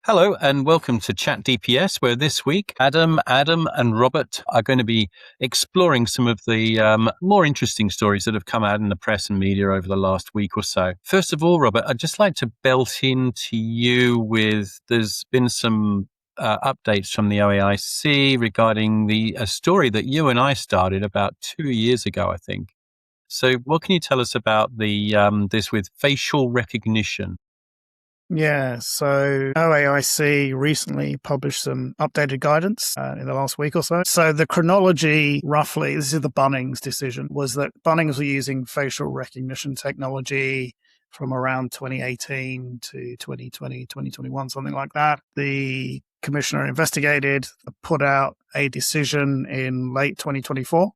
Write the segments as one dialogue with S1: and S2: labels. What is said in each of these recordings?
S1: Hello and welcome to Chat DPS, where this week Adam, and Robert are going to be exploring some of the more interesting stories that have come out in the press and media over the last week or so. First of all, Robert, I'd just like to belt into you with, there's been some updates from the OAIC regarding a story that you and I started about 2 years ago, I think. So what can you tell us about this with facial recognition?
S2: Yeah, so OAIC recently published some updated guidance in the last week or so. So the chronology, roughly, this is the Bunnings decision, was that Bunnings were using facial recognition technology from around 2018 to 2020, 2021, something like that. The commissioner investigated, put out a decision in late 2024,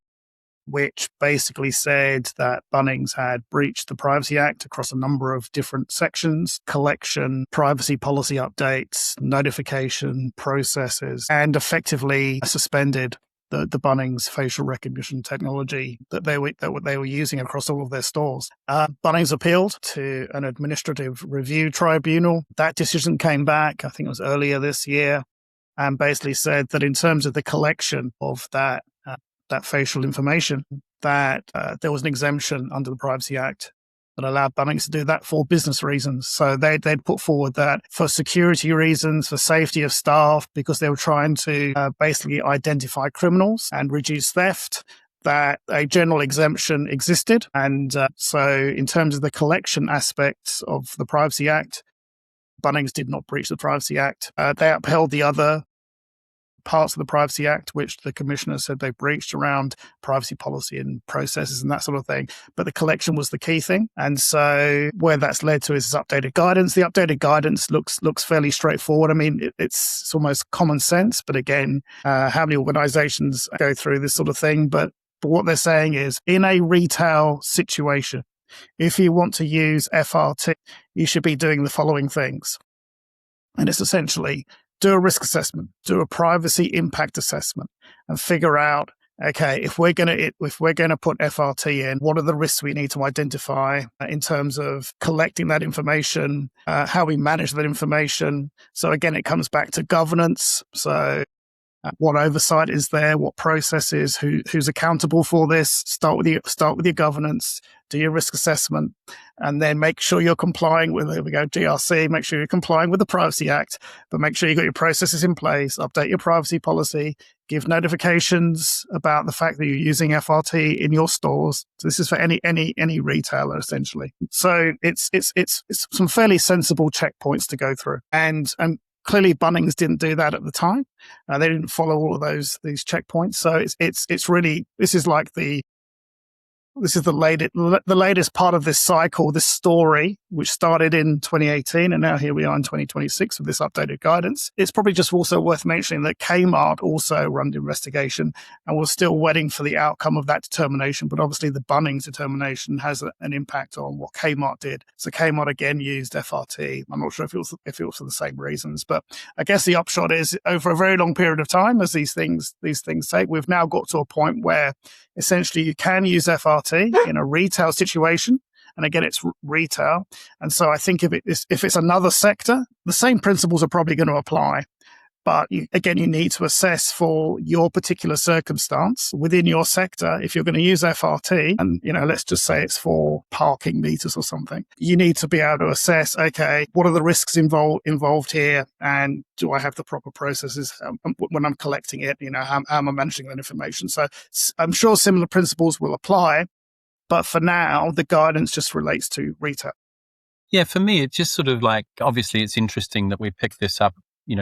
S2: which basically said that Bunnings had breached the Privacy Act across a number of different sections: collection, privacy policy updates, notification processes, and effectively suspended the Bunnings facial recognition technology that they were using across all of their stores. Bunnings appealed to an administrative review tribunal. That decision came back, I think it was earlier this year, and basically said that in terms of the collection of that facial information, that there was an exemption under the Privacy Act that allowed Bunnings to do that for business reasons. So they'd put forward that for security reasons, for safety of staff, because they were trying to basically identify criminals and reduce theft, that a general exemption existed. And so in terms of the collection aspects of the Privacy Act, Bunnings did not breach the Privacy Act. They upheld the other parts of the Privacy Act, which the commissioner said they breached around privacy policy and processes and that sort of thing. But the collection was the key thing. And so where that's led to is updated guidance. The updated guidance looks fairly straightforward. I mean, it's almost common sense. But again, how many organizations go through this sort of thing? But what they're saying is, in a retail situation, if you want to use FRT, you should be doing the following things. And it's essentially, do a risk assessment, do a privacy impact assessment, and figure out, okay, if we're going to put FRT in, what are the risks we need to identify in terms of collecting that information, how we manage that information. So again, it comes back to governance. So what oversight is there? What processes? Who's accountable for this? Start with your governance. Do your risk assessment, and then make sure you're complying with, here we go, GRC. Make sure you're complying with the Privacy Act, but make sure you've got your processes in place. Update your privacy policy. Give notifications about the fact that you're using FRT in your stores. So this is for any retailer essentially. So it's some fairly sensible checkpoints to go through, and clearly, Bunnings didn't do that at the time. They didn't follow all of these checkpoints. So it's really, this is the latest part of this cycle, this story, which started in 2018, and now here we are in 2026 with this updated guidance. It's probably just also worth mentioning that Kmart also run the investigation, and we're still waiting for the outcome of that determination. But obviously, the Bunnings determination has an impact on what Kmart did. So Kmart again used FRT. I'm not sure if it was for the same reasons, but I guess the upshot is, over a very long period of time, as these things take, we've now got to a point where essentially you can use FRT in a retail situation. And again, it's retail. And so I think if it's another sector, the same principles are probably going to apply. But you need to assess for your particular circumstance within your sector. If you're going to use FRT, and let's just say it's for parking meters or something, you need to be able to assess, okay, what are the risks involved here, and do I have the proper processes when I'm collecting it? How am I managing that information? So I'm sure similar principles will apply, but for now, the guidance just relates to retail.
S1: Yeah, for me, it's just sort of like, obviously, it's interesting that we picked this up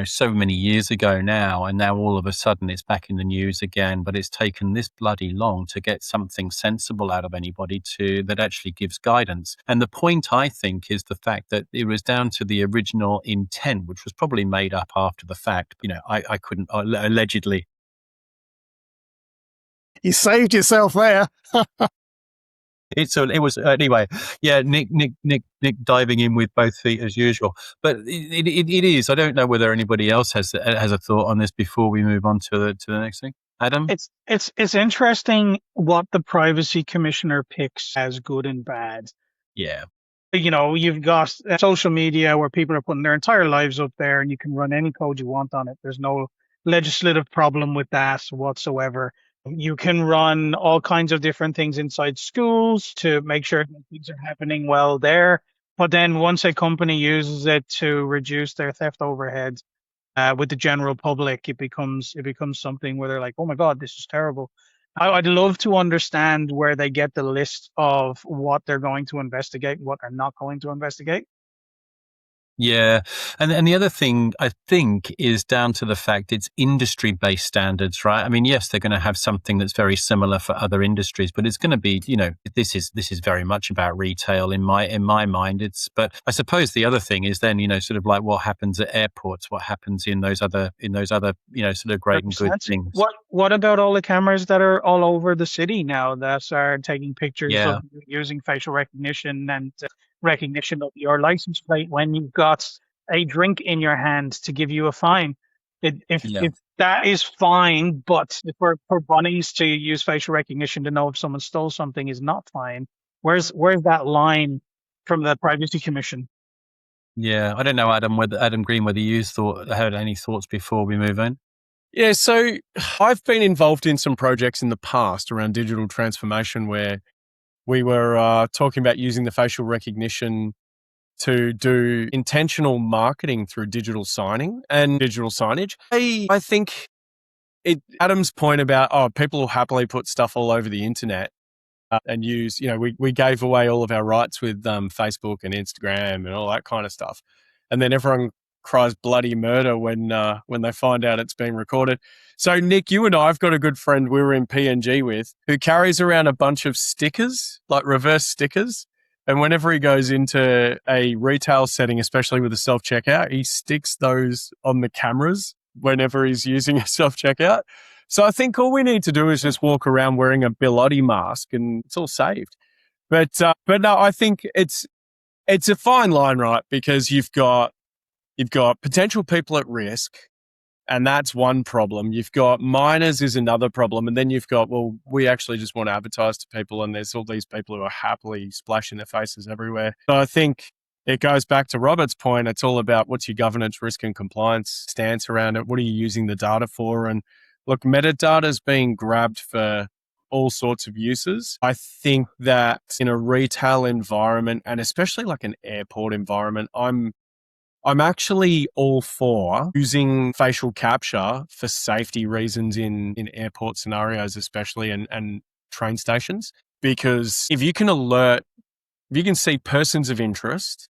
S1: so many years ago now, and now all of a sudden it's back in the news again, but it's taken this bloody long to get something sensible out of anybody that actually gives guidance. And the point, I think, is the fact that it was down to the original intent, which was probably made up after the fact. I couldn't, allegedly.
S2: You saved yourself there.
S1: It was anyway. Yeah, Nick diving in with both feet as usual. But it is. I don't know whether anybody else has a thought on this before we move on to the next thing. Adam,
S3: it's interesting what the privacy commissioner picks as good and bad.
S1: Yeah.
S3: You've got social media where people are putting their entire lives up there, and you can run any code you want on it. There's no legislative problem with that whatsoever. You can run all kinds of different things inside schools to make sure that things are happening well there. But then once a company uses it to reduce their theft overhead with the general public, it becomes something where they're like, oh my God, this is terrible. I'd love to understand where they get the list of what they're going to investigate, what they're not going to investigate.
S1: Yeah. And the other thing I think is down to the fact it's industry based standards, right? I mean, yes, they're going to have something that's very similar for other industries, but it's going to be, this is very much about retail in my mind. But I suppose the other thing is then, sort of like what happens at airports, what happens in those other, sort of great and good
S3: 100%.
S1: things.
S3: What about all the cameras that are all over the city now that are taking pictures
S1: Yeah.
S3: of using facial recognition and recognition of your license plate when you've got a drink in your hand to give you a fine?
S1: Yeah.
S3: If that is fine, but for bunnies to use facial recognition to know if someone stole something is not fine, where's that line from the Privacy Commission?
S1: Yeah. I don't know, Adam Green, whether you had any thoughts before we move on.
S4: Yeah, so I've been involved in some projects in the past around digital transformation where we were talking about using the facial recognition to do intentional marketing through digital signing and digital signage. I think Adam's point about, people will happily put stuff all over the internet and use, we gave away all of our rights with Facebook and Instagram and all that kind of stuff. And then everyone cries bloody murder when they find out it's being recorded. So Nick, you and I have got a good friend we were in PNG with who carries around a bunch of stickers, like reverse stickers. And whenever he goes into a retail setting, especially with a self-checkout, he sticks those on the cameras whenever he's using a self-checkout. So I think all we need to do is just walk around wearing a Bilotti mask and it's all saved. But no, I think it's a fine line, right? Because you've got potential people at risk, and that's one problem. You've got minors is another problem. And then you've got, well, we actually just want to advertise to people, and there's all these people who are happily splashing their faces everywhere. So I think it goes back to Robert's point. It's all about what's your governance, risk and compliance stance around it. What are you using the data for? And look, metadata is being grabbed for all sorts of uses. I think that in a retail environment, and especially like an airport environment, I'm actually all for using facial capture for safety reasons in airport scenarios, especially and train stations. Because if you can see persons of interest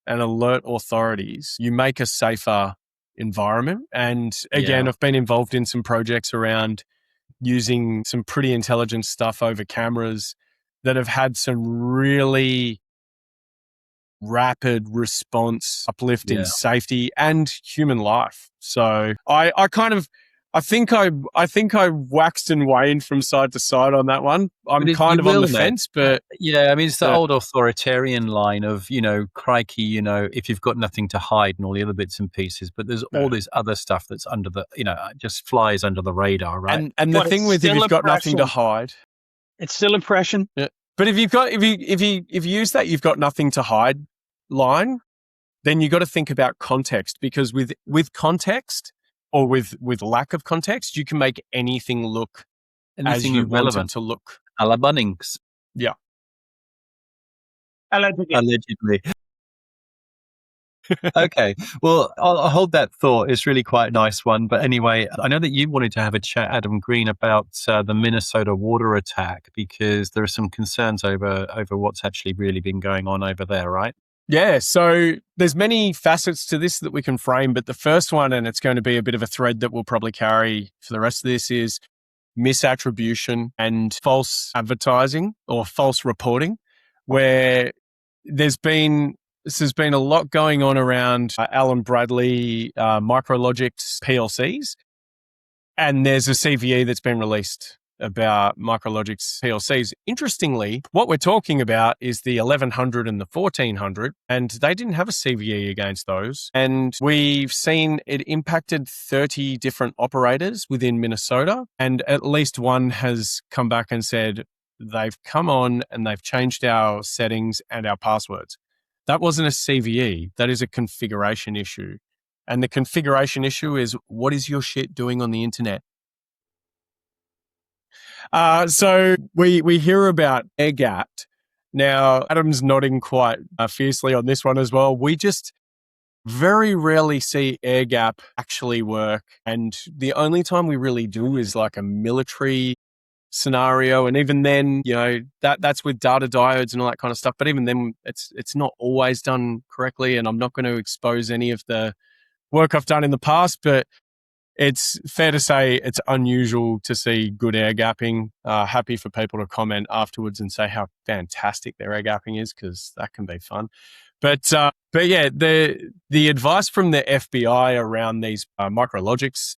S4: and alert authorities, you make a safer environment. And again, I've been involved in some projects around using some pretty intelligent stuff over cameras that have had some really rapid response uplift in safety and human life. So I think I waxed and waned from side to side on that one. I'm kind of on the fence, but
S1: yeah, I mean, it's the old authoritarian line of, crikey, if you've got nothing to hide and all the other bits and pieces, but there's all this other stuff that's under the, just flies under the radar, right?
S4: And the thing with if you've got nothing to hide,
S3: it's still oppression.
S4: Yeah. But if you use that you've got nothing to hide line, then you got to think about context, because with context or with lack of context, you can make anything look as you want it to look.
S1: A la Bunnings.
S4: Yeah.
S1: Allegedly. Okay. Well, I'll hold that thought. It's really quite a nice one. But anyway, I know that you wanted to have a chat, Adam Green, about the Minnesota water attack, because there are some concerns over what's actually really been going on over there, right?
S4: Yeah. So there's many facets to this that we can frame, but the first one, and it's going to be a bit of a thread that we'll probably carry for the rest of this, is misattribution and false advertising or false reporting, where there's been a lot going on around Allen Bradley Micrologic's PLCs, and there's a CVE that's been released about Micrologic's PLCs. Interestingly, what we're talking about is the 1100 and the 1400, and they didn't have a CVE against those. And we've seen it impacted 30 different operators within Minnesota, and at least one has come back and said they've come on and they've changed our settings and our passwords. That wasn't a CVE. That is a configuration issue. And the configuration issue is, what is your shit doing on the internet? So we hear about air gapped. Now, Adam's nodding quite fiercely on this one as well. We just very rarely see air gap actually work. And the only time we really do is like a military scenario. And even then, that's with data diodes and all that kind of stuff. But even then, it's not always done correctly. And I'm not going to expose any of the work I've done in the past, but it's fair to say it's unusual to see good air gapping. Happy for people to comment afterwards and say how fantastic their air gapping is, because that can be fun. But yeah, the advice from the FBI around these micrologics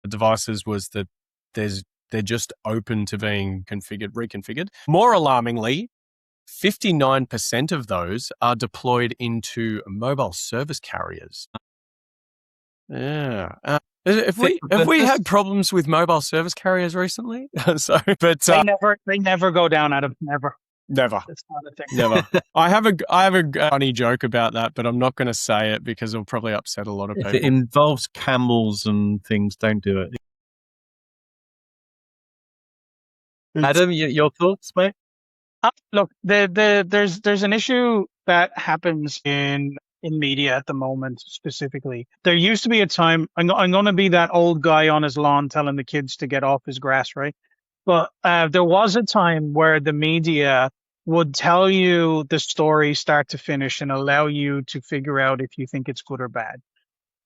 S4: devices was that they're just open to being reconfigured. More alarmingly, 59% of those are deployed into mobile service carriers. Yeah. Have we had problems with mobile service carriers recently?
S3: They never go down, Adam. Never. It's not a thing.
S4: Never. I have a funny joke about that, but I'm not going to say it because it'll probably upset a lot of people.
S1: If it involves camels and things, don't do it. Adam, your thoughts, mate?
S3: Look, there's an issue that happens in media at the moment specifically. There used to be a time, I'm going to be that old guy on his lawn telling the kids to get off his grass, right? But there was a time where the media would tell you the story start to finish and allow you to figure out if you think it's good or bad.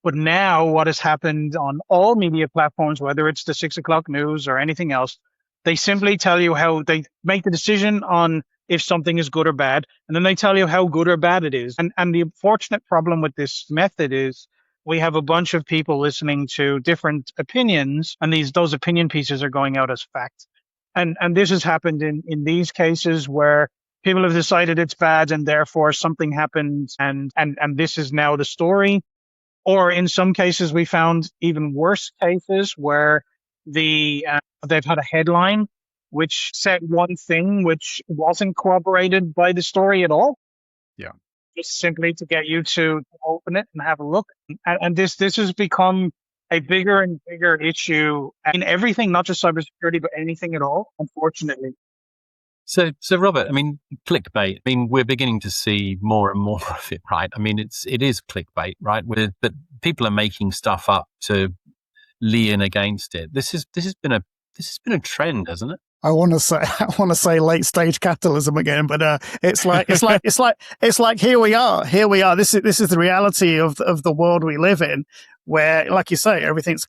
S3: But now what has happened on all media platforms, whether it's the 6 o'clock news or anything else, they simply tell you how they make the decision on if something is good or bad, and then they tell you how good or bad it is. And the unfortunate problem with this method is we have a bunch of people listening to different opinions, and those opinion pieces are going out as fact. And this has happened in these cases where people have decided it's bad and therefore something happened and this is now the story. Or in some cases, we found even worse cases where they've had a headline which said one thing which wasn't corroborated by the story at all.
S4: Yeah.
S3: Just simply to get you to open it and have a look. And this has become a bigger and bigger issue in everything, not just cybersecurity, but anything at all, unfortunately.
S1: So Robert, I mean, clickbait. I mean, we're beginning to see more and more of it, right? I mean, it is clickbait, right? But people are making stuff up to lean against it. This has been a trend, hasn't it?
S2: I want to say late stage capitalism again, but it's like here we are. This is the reality of the world we live in, where, like you say, everything's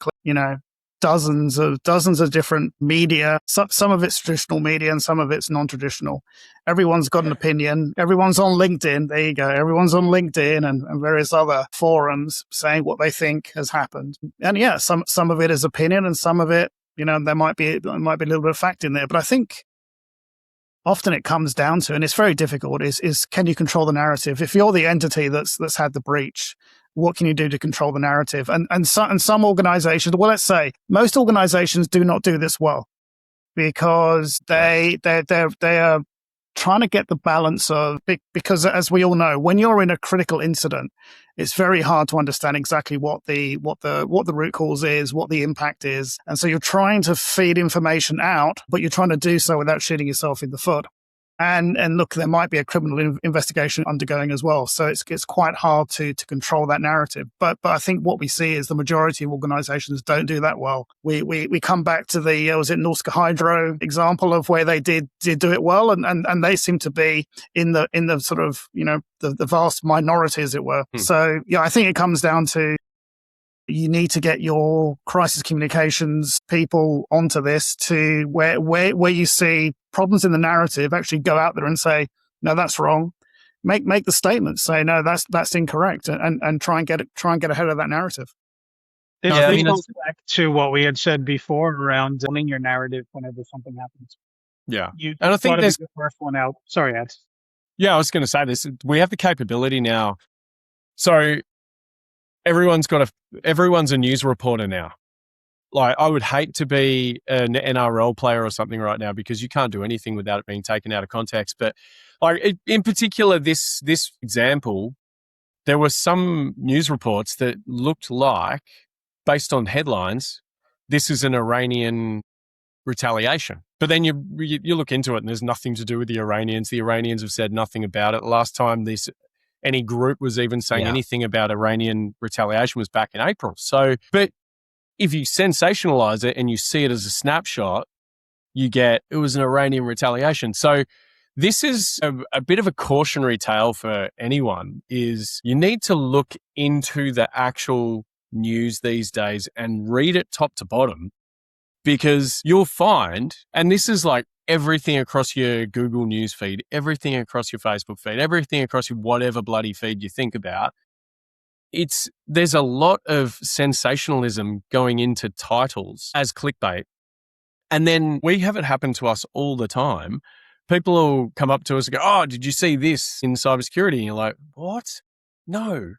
S2: dozens of different media. Some of it's traditional media and some of it's non-traditional. Everyone's got an opinion. Everyone's on LinkedIn. There you go. Everyone's on LinkedIn and various other forums saying what they think has happened. And yeah, some of it is opinion, and some of it, there might be a little bit of fact in there. But I think often it comes down to, and it's very difficult, is can you control the narrative? If you're the entity that's had the breach, what can you do to control the narrative? And some organizations, well, let's say most organizations do not do this well, because they are trying to get the balance of, because as we all know, when you're in a critical incident, it's very hard to understand exactly what the root cause is, what the impact is. And so you're trying to feed information out, but you're trying to do so without shooting yourself in the foot. And look, there might be a criminal investigation undergoing as well. So it's quite hard to control that narrative. But I think what we see is the majority of organizations don't do that well. We come back to the, was it Norske Hydro example of where they did do it well. And they seem to be in the sort of, the vast minority, as it were. So yeah, I think it comes down to, you need to get your crisis communications people onto this, to where you see problems in the narrative, actually go out there and say, no, that's wrong. Make the statement, say, no, that's incorrect, and try and get ahead of that narrative.
S3: This goes back to what we had said before around owning your narrative whenever something happens.
S4: Yeah.
S3: And I think there's the first one out. Sorry, Ed. Yeah,
S4: I was going to say this. We have the capability now. So everyone's a news reporter now. Like, I would hate to be an NRL player or something right now, because you can't do anything without it being taken out of context. But Like in particular, this example, there were some news reports that looked like, based on headlines, this is an Iranian retaliation. But then you look into it and there's nothing to do with the Iranians. The Iranians have said nothing about it. The last time any group was even saying anything about Iranian retaliation was back in April. So, but if you sensationalize it and you see it as a snapshot, you get, it was an Iranian retaliation. So this is a bit of a cautionary tale for anyone, is you need to look into the actual news these days and read it top to bottom, because you'll find, and this is like everything across your Google news feed, everything across your Facebook feed, everything across your whatever bloody feed you think about, there's a lot of sensationalism going into titles as clickbait. And then we have it happen to us all the time. People will come up to us and go, "Oh, did you see this in cybersecurity?" And you're like, "What? No.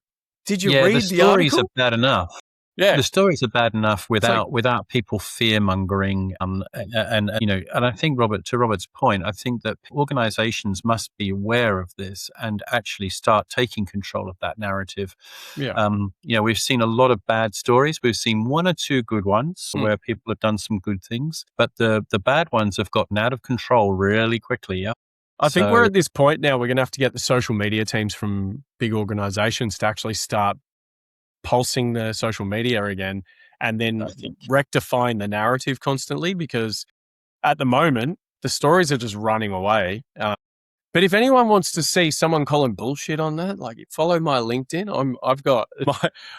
S4: Did you read the article?"
S1: The stories are bad enough.
S4: Yeah,
S1: the stories are bad enough without people fear mongering. And I think to Robert's point, I think that organizations must be aware of this and actually start taking control of that narrative.
S4: Yeah.
S1: We've seen a lot of bad stories. We've seen one or two good ones where people have done some good things, but the bad ones have gotten out of control really quickly. Yeah.
S4: I think we're at this point now, we're going to have to get the social media teams from big organizations to actually start pulsing the social media again, and then rectifying the narrative constantly, because at the moment the stories are just running away. But if anyone wants to see someone calling bullshit on that, like, follow my LinkedIn.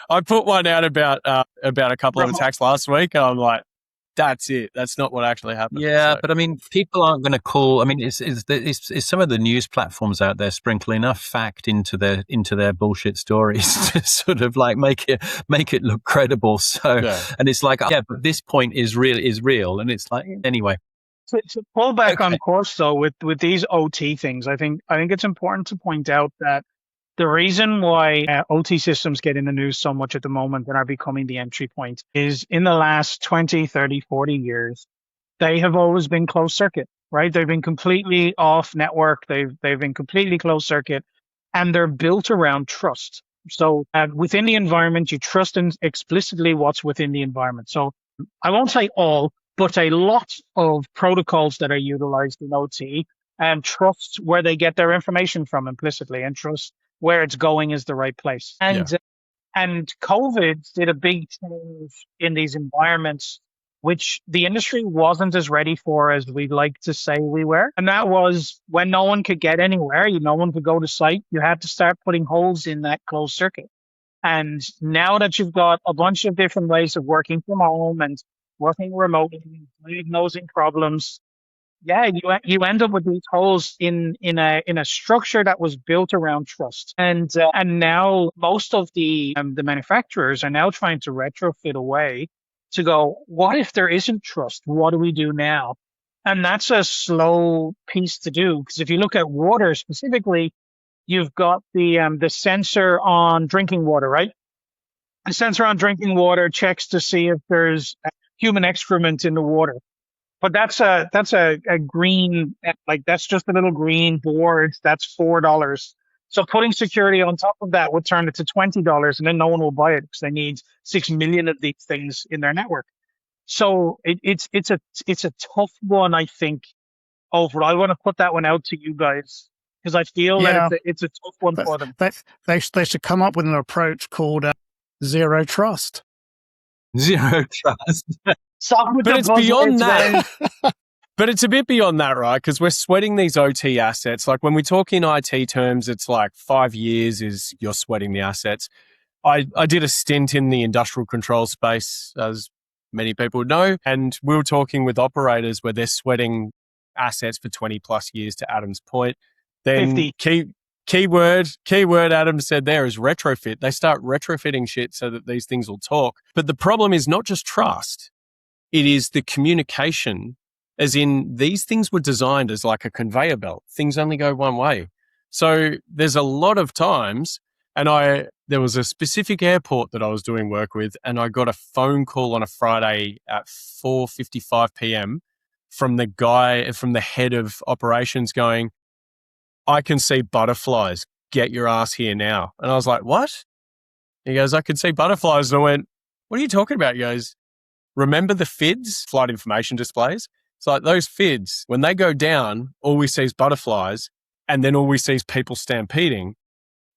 S4: I put one out about a couple of attacks last week, and I'm like, that's it. That's not what actually happened.
S1: Yeah, but I mean, people aren't going to call. I mean, is some of the news platforms out there sprinkle enough fact into their bullshit stories to sort of like make it look credible? So, and it's like, but this point is real, and it's like, anyway.
S3: To pull back on course though, with these OT things, I think it's important to point out that the reason why OT systems get in the news so much at the moment and are becoming the entry point is, in the last 20, 30, 40 years, they have always been closed circuit, right? They've been completely off network. They've been completely closed circuit, and they're built around trust. So within the environment, you trust in explicitly what's within the environment. So I won't say all, but a lot of protocols that are utilized in OT, and trust where they get their information from implicitly, and trust where it's going is the right place. And COVID did a big change in these environments, which the industry wasn't as ready for as we'd like to say we were. And that was when no one could get anywhere, no one could go to site, you had to start putting holes in that closed circuit. And now that you've got a bunch of different ways of working from home and working remotely, diagnosing problems, you end up with these holes in a structure that was built around trust. And now most of the manufacturers are now trying to retrofit a way to go, what if there isn't trust? What do we do now? And that's a slow piece to do, because if you look at water specifically, you've got the sensor on drinking water, right? The sensor on drinking water checks to see if there's human excrement in the water. But that's a green, like, that's just a little green board. That's $4. So putting security on top of that would turn it to $20, and then no one will buy it because they need 6 million of these things in their network. So it's a tough one, I think. Overall, I want to put that one out to you guys, because I feel that it's a tough one for them.
S2: They should come up with an approach called zero trust.
S1: Zero trust.
S4: But it's beyond that. But it's a bit beyond that, right? Because we're sweating these OT assets. Like, when we talk in IT terms, it's like 5 years is you're sweating the assets. I did a stint in the industrial control space, as many people know, and we were talking with operators where they're sweating assets for 20 plus years, to Adam's point. Then
S3: 50.
S4: Keyword Adam said there is retrofit. They start retrofitting shit so that these things will talk. But the problem is not just trust. It is the communication, as in, these things were designed as like a conveyor belt. Things only go one way. So there's a lot of times, and there was a specific airport that I was doing work with, and I got a phone call on a Friday at 4:55 p.m. from the head of operations going, I can see butterflies. Get your ass here now. And I was like, what? He goes, I can see butterflies. And I went, what are you talking about? He goes, remember the FIDs, flight information displays? It's like those FIDs, when they go down, all we see is butterflies, and then all we see is people stampeding.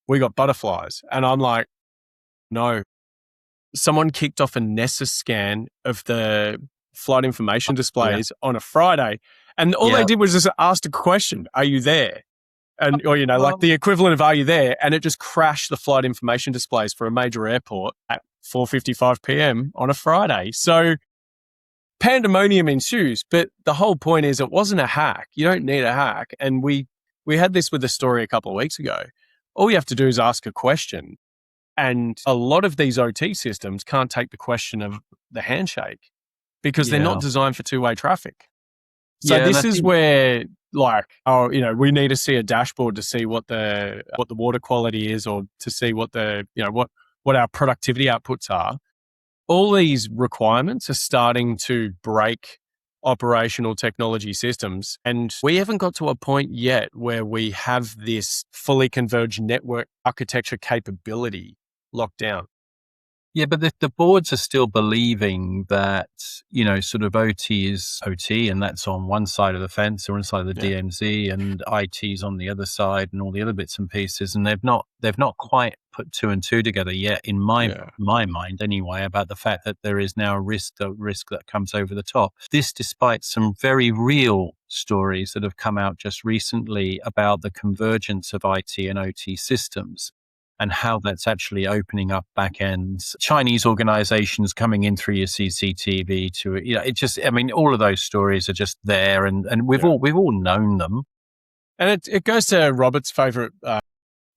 S4: We got butterflies. And I'm like, no. Someone kicked off a Nessus scan of the flight information displays on a Friday. And all they did was just ask a question, are you there? And, or, like the equivalent of are you there? And it just crashed the flight information displays for a major airport at 4:55 p.m. on a Friday. So pandemonium ensues. But the whole point is it wasn't a hack. You don't need a hack. And we had this with a story a couple of weeks ago. All you have to do is ask a question. And a lot of these OT systems can't take the question of the handshake because they're not designed for two-way traffic. So this is where, we need to see a dashboard to see what the water quality is, or to see what what our productivity outputs are. All these requirements are starting to break operational technology systems, and we haven't got to a point yet where we have this fully converged network architecture capability locked down.
S1: Yeah, but the boards are still believing that, sort of OT is OT, and that's on one side of the fence or one side of the DMZ, and IT's on the other side, and all the other bits and pieces. And they've not quite put two and two together yet, in my mind anyway, about the fact that there is now a risk that comes over the top. This, despite some very real stories that have come out just recently about the convergence of IT and OT systems, and how that's actually opening up back ends. Chinese organizations coming in through your CCTV to, all of those stories are just there, and we've all known them.
S4: And it goes to Robert's favorite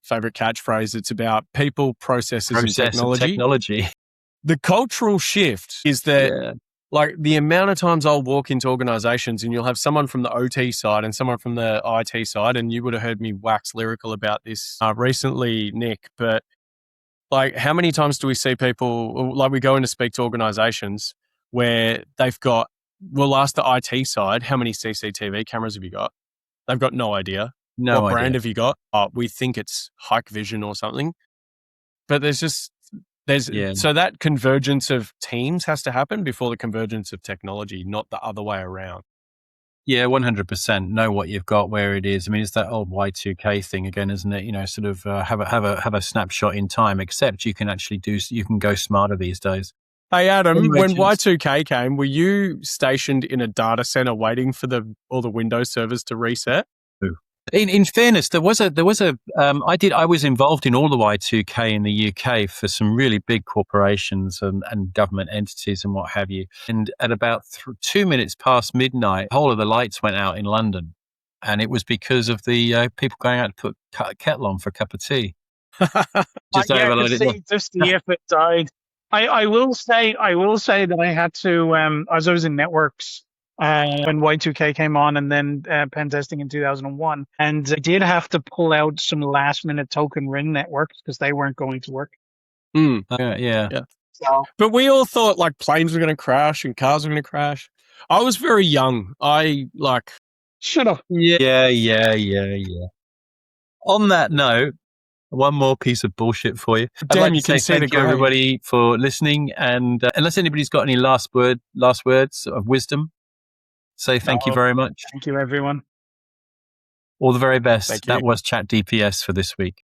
S4: catchphrase. It's about people, processes, and technology. The cultural shift is that like the amount of times I'll walk into organizations and you'll have someone from the OT side and someone from the IT side, and you would have heard me wax lyrical about this recently, Nick, but like how many times do we see people, like we go in to speak to organizations where we'll ask the IT side, how many CCTV cameras have you got? They've got no idea. What brand have you got? We think it's Hikvision or something. But so that convergence of teams has to happen before the convergence of technology, not the other way around.
S1: Yeah, 100%. Know what you've got, where it is. It's that old Y2K thing again, isn't it? Sort of have a snapshot in time. Except you can actually you can go smarter these days.
S4: Hey Adam, when Y2K came, were you stationed in a data center waiting for all the Windows servers to reset?
S1: In fairness, I was involved in all the Y2K in the UK for some really big corporations and government entities and what have you. And at about 2 minutes past midnight, the whole of the lights went out in London. And it was because of the people going out to put a kettle on for a cup of tea.
S3: Just the if it died. I will say that I had to, as I was in networks, when Y2K came on, and then pen testing in 2001. And I did have to pull out some last minute token ring networks because they weren't going to work.
S1: Yeah.
S3: So,
S4: but we all thought like planes were going to crash and cars were going to crash. I was very young.
S3: Shut up.
S1: Yeah. On that note, one more piece of bullshit for you.
S4: Damn, you can see
S1: thank you everybody for listening. And unless anybody's got any last words of wisdom, say thank you very much.
S3: Thank you, everyone.
S1: All the very best. That was Chat DPS for this week.